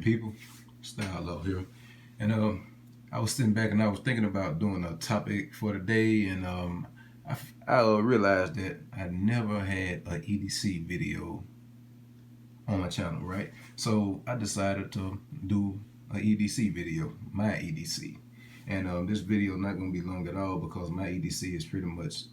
people. Style out here. And I was sitting back and I was thinking about doing a topic for today, and I realized that I never had a EDC video on my channel, right? So I decided to do a EDC video, my EDC. And this video is not going to be long at all because my EDC is pretty much,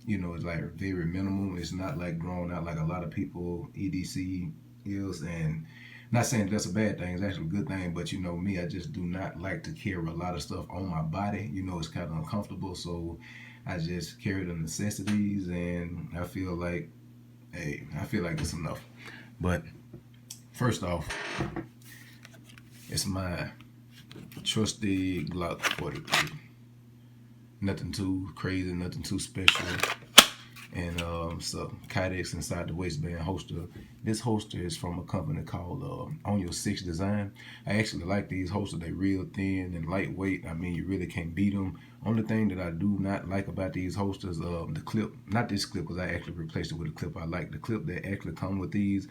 it's like very minimal. It's not like drawn out like a lot of people EDC is. And not saying that's a bad thing, it's actually a good thing, but you know me, I just do not like to carry a lot of stuff on my body. You know, it's kind of uncomfortable, so I just carry the necessities, and I feel like, hey, it's enough. But first off, it's my trusty Glock 43. Nothing too crazy, nothing too special. And so Kydex inside the waistband holster. This holster is from a company called On Your Six Design. I actually like these holsters. They're real thin and lightweight. I mean, you really can't beat them. Only thing that I do not like about these holsters, the clip, not this clip because I actually replaced it with a clip I like. The clip that actually come with these,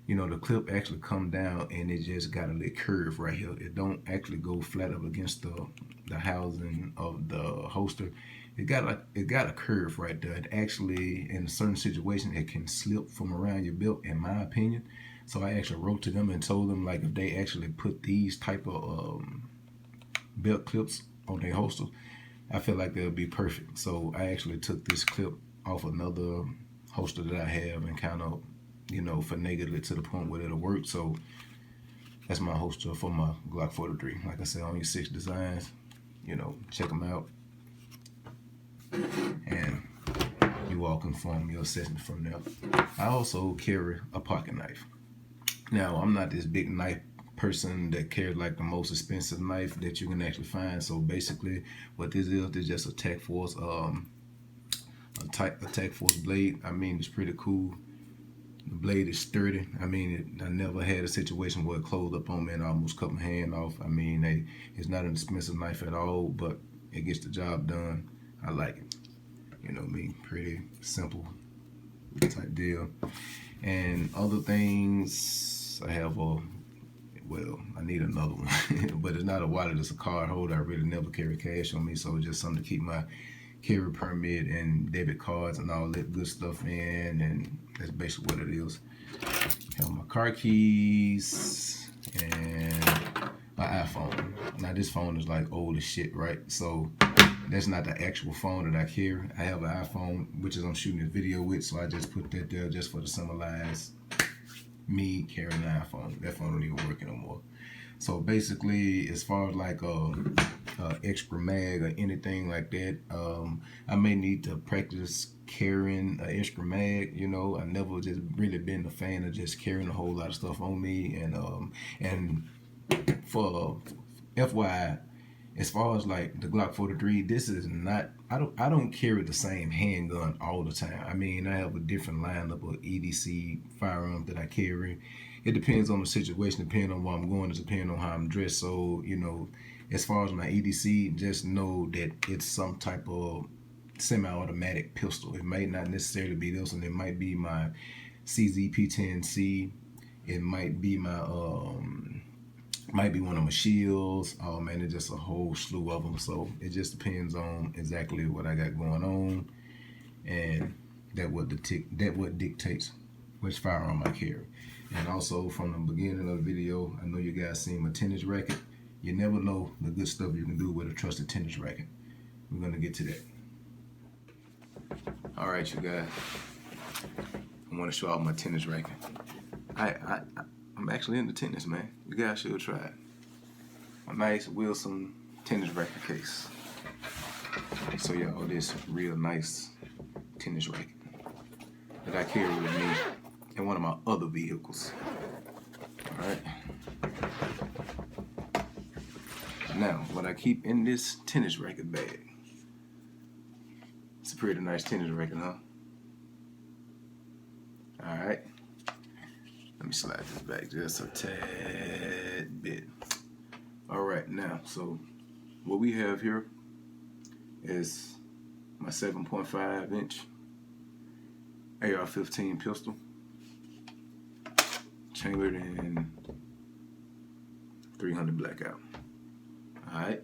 you know, the clip actually come down and it just got a little curve right here. It don't actually go flat up against the housing of the holster. It got a curve right there. It actually, in a certain situation, it can slip from around your belt, in my opinion. So I actually wrote to them and told them, like, if they actually put these type of belt clips on their holster, I feel like they'll be perfect. So I actually took this clip off another holster that I have and kind of, you know, finagled it to the point where it'll work. So that's my holster for my Glock 43. Like I said, On Your Six Designs. You know, check them out. And you all can form your assessment from there. I also carry a pocket knife. Now, I'm not this big knife person that carries like the most expensive knife that you can actually find. So basically, what this is just a Tac Force, a Tac Force blade. I mean, it's pretty cool. The blade is sturdy. I mean, I never had a situation where it closed up on me and I almost cut my hand off. I mean, it's not an expensive knife at all, but it gets the job done. I like it. You know me, pretty simple type deal. And other things, I have I need another one, but it's not a wallet, it's a card holder. I really never carry cash on me, so it's just something to keep my carry permit and debit cards and all that good stuff in, and that's basically what it is. I have my car keys and my iPhone. Now this phone is like old as shit, right? So that's not the actual phone that I carry. I have an iPhone, which is I'm shooting this video with, so I just put that there just for the symbolize me carrying an iPhone. That phone don't even work anymore. So basically, as far as like extra mag or anything like that, I may need to practice carrying an extra mag. You know, I never just really been a fan of just carrying a whole lot of stuff on me. And for FYI, as far as like the Glock 43, this is not, I don't carry the same handgun all the time. I mean, I have a different lineup of EDC firearms that I carry. It depends on the situation, depending on where I'm going, it depends on how I'm dressed. So, you know, as far as my EDC, just know that it's some type of semi-automatic pistol. It might not necessarily be this one. It might be my CZP-10C. It might be my might be one of my shields. Oh man, it's just a whole slew of them. So it just depends on exactly what I got going on, and that what dictates which firearm I carry. And also from the beginning of the video, I know you guys seen my tennis racket. You never know the good stuff you can do with a trusted tennis racket. We're gonna get to that. All right, you guys. I want to show off my tennis racket. I'm actually into tennis, man. You guys should try it. A nice Wilson tennis racket case. So y'all, this real nice tennis racket that I carry with me in one of my other vehicles. All right. Now, what I keep in this tennis racket bag. It's a pretty nice tennis racket, huh? All right. Let me slide this back just a tad bit. All right, now, so what we have here is my 7.5 inch AR-15 pistol, chambered in 300 blackout. All right.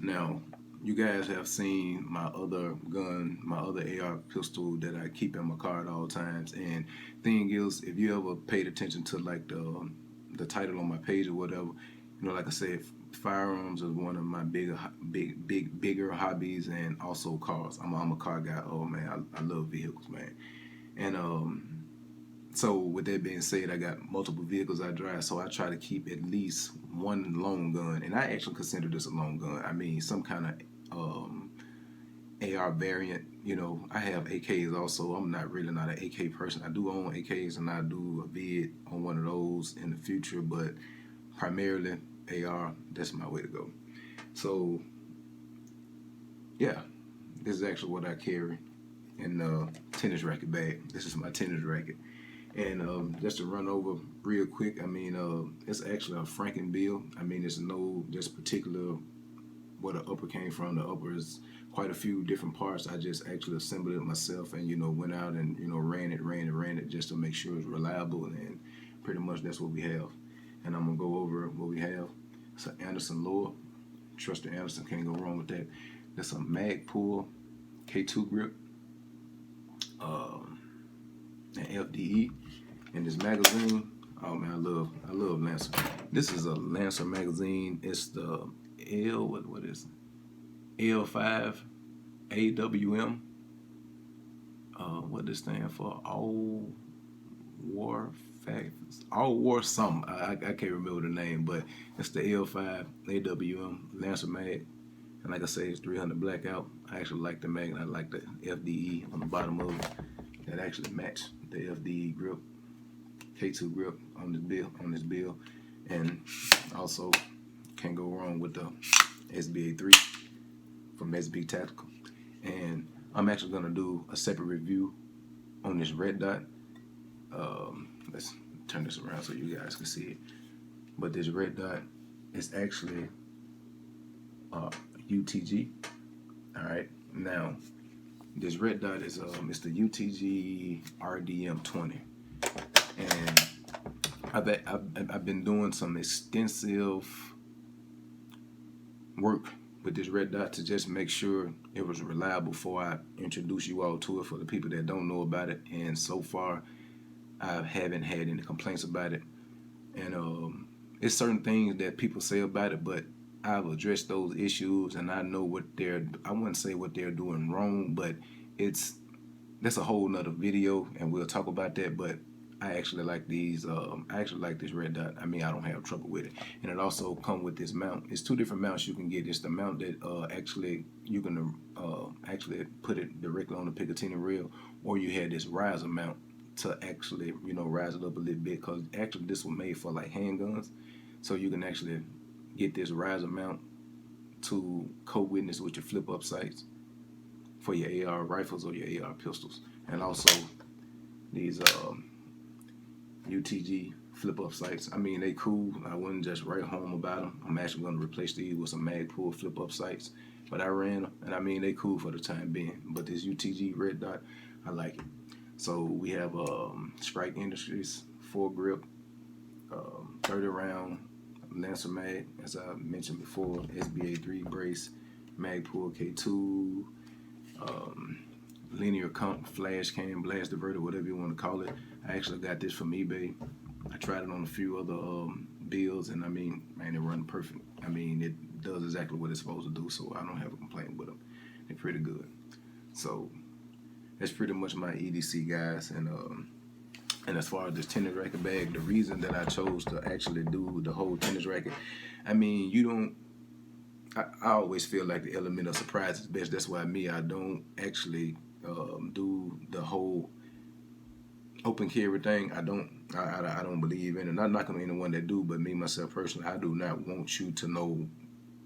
Now, you guys have seen my other gun, my other AR pistol that I keep in my car at all times. And thing is, if you ever paid attention to like the title on my page or whatever, like I said, firearms is one of my bigger hobbies, and also cars. I'm a car guy. Oh man, I love vehicles, man. And so with that being said, I got multiple vehicles I drive, so I try to keep at least one long gun, and I actually consider this a long gun. I mean, some kind of AR variant. I have AKs also. I'm not an AK person. I do own AKs, and I do a vid on one of those in the future, but primarily AR, that's my way to go. So yeah, this is actually what I carry in the tennis racket bag. This is my tennis racket. And just to run over real quick, I mean, it's actually a Franken build. I mean, it's no just particular where the upper came from. The upper is quite a few different parts. I just actually assembled it myself, and went out and ran it just to make sure it's reliable. And pretty much that's what we have. And I'm gonna go over what we have. It's an Anderson lower. Trust the Anderson, can't go wrong with that. That's a Magpul K2 grip. An FDE. And this magazine, oh man, I love Lancer. This is a Lancer magazine. It's the what is it? L5 AWM. What does it stand for? All War something. I can't remember the name, but it's the L5 AWM Lancer mag. And like I say, it's 300 blackout. I actually like the mag, and I like the FDE on the bottom of it. That actually match the FDE grip, K2 grip on this build. And also can't go wrong with the SBA3 from SB Tactical. And I'm actually gonna do a separate review on this red dot. Let's turn this around so you guys can see it. But this red dot is actually UTG. All right, now this red dot is it's the UTG RDM20, and I've been doing some extensive work with this red dot to just make sure it was reliable before I introduce you all to it for the people that don't know about it. And so far, I haven't had any complaints about it. And it's certain things that people say about it, but I've addressed those issues, and I know I wouldn't say what they're doing wrong, but that's a whole nother video, and we'll talk about that. But I actually like these. I actually like this red dot. I mean, I don't have trouble with it. And it also comes with this mount. It's two different mounts you can get. It's the mount that actually you can actually put it directly on the Picatinny rail, or you had this riser mount to actually rise it up a little bit, because actually this was made for like handguns, so you can actually get this riser mount to co-witness with your flip up sights for your AR rifles or your AR pistols. And also these UTG flip up sights. I mean, they cool. I wouldn't just write home about them. I'm actually going to replace these with some Magpul flip up sights, but I ran them, and I mean, they cool for the time being. But this UTG red dot, I like it. So we have Strike Industries 4-grip 30 round Lancer mag, as I mentioned before, SBA3 brace, Magpul K2, linear comp, flash cam, blast diverter, whatever you want to call it. I actually got this from eBay. I tried it on a few other builds, and I mean, man, it run perfect. I mean, it does exactly what it's supposed to do, so I don't have a complaint with them. They're pretty good. So that's pretty much my EDC, guys. And as far as this tennis racket bag, the reason that I chose to actually do the whole tennis racket, I mean, I always feel like the element of surprise is best. That's why I don't actually do the whole open carry thing. I don't believe in it. Not knocking anyone that do, but me myself personally, I do not want you to know.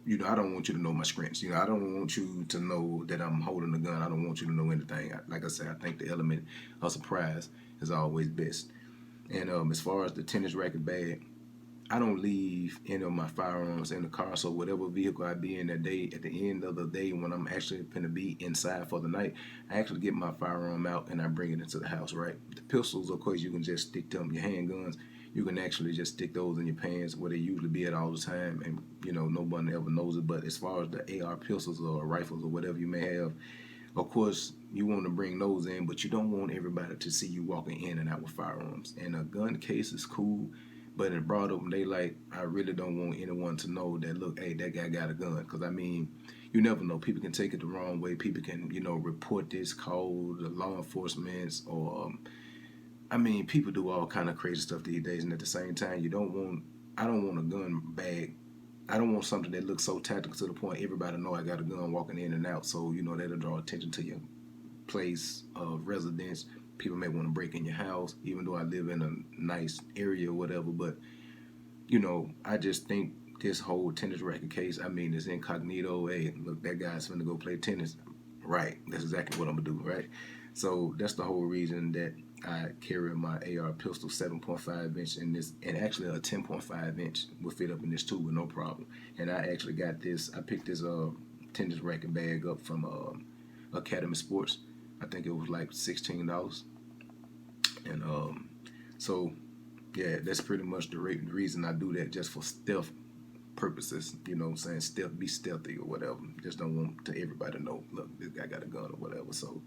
I don't want you to know my strengths. I don't want you to know that I'm holding a gun. I don't want you to know anything. Like I said, I think the element of surprise is always best. And as far as the tennis racket bag, I don't leave any of my firearms in the car. So whatever vehicle I be in that day, at the end of the day, when I'm actually going to be inside for the night, I actually get my firearm out and I bring it into the house, right? The pistols, of course, you can just stick them, your handguns, you can actually just stick those in your pants where they usually be at all the time, and nobody ever knows it. But as far as the AR pistols or rifles or whatever you may have, of course you want to bring those in, but you don't want everybody to see you walking in and out with firearms. And a gun case is cool, but in broad open daylight, I really don't want anyone to know that, look, hey, that guy got a gun. Because I mean, you never know. People can take it the wrong way. People can, report this, call the law enforcement, or I mean, people do all kind of crazy stuff these days. And at the same time, I don't want a gun bag. I don't want something that looks so tactical to the point everybody know I got a gun walking in and out. So that'll draw attention to your place of residence. People may want to break in your house, even though I live in a nice area or whatever. But I just think this whole tennis racket case, I mean, it's incognito. Hey, look, that guy's finna go play tennis. Right, that's exactly what I'm gonna do, right? So that's the whole reason that I carry my AR pistol 7.5 inch in this, and actually a 10.5 inch will fit up in this too with no problem. And I actually got this, I picked this tennis racket bag up from Academy Sports. I think it was like $16. And so yeah, that's pretty much the reason I do that, just for stealth purposes. Stealth, be stealthy or whatever. Just don't want to everybody to know, look, this guy got a gun or whatever. So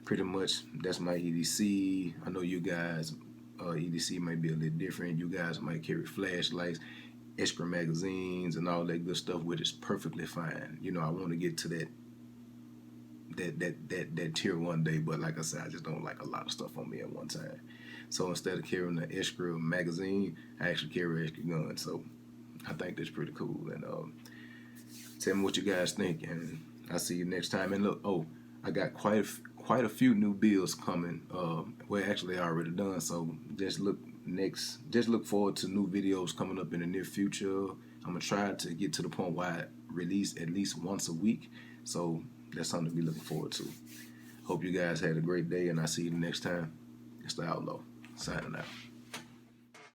pretty much that's my EDC. I know you guys, EDC might be a little different. You guys might carry flashlights, extra magazines, and all that good stuff, which is perfectly fine. I want to get to that tier one day, but like I said, I just don't like a lot of stuff on me at one time. So instead of carrying the extra magazine, I actually carry an extra gun. So I think that's pretty cool. And tell me what you guys think, and I'll see you next time. And look, I got quite a few new builds coming. Well, actually, I already done. So just look forward to new videos coming up in the near future. I'm gonna try to get to the point where I release at least once a week. So that's something to be looking forward to. Hope you guys had a great day, and I'll see you the next time. It's the Outlaw, signing out.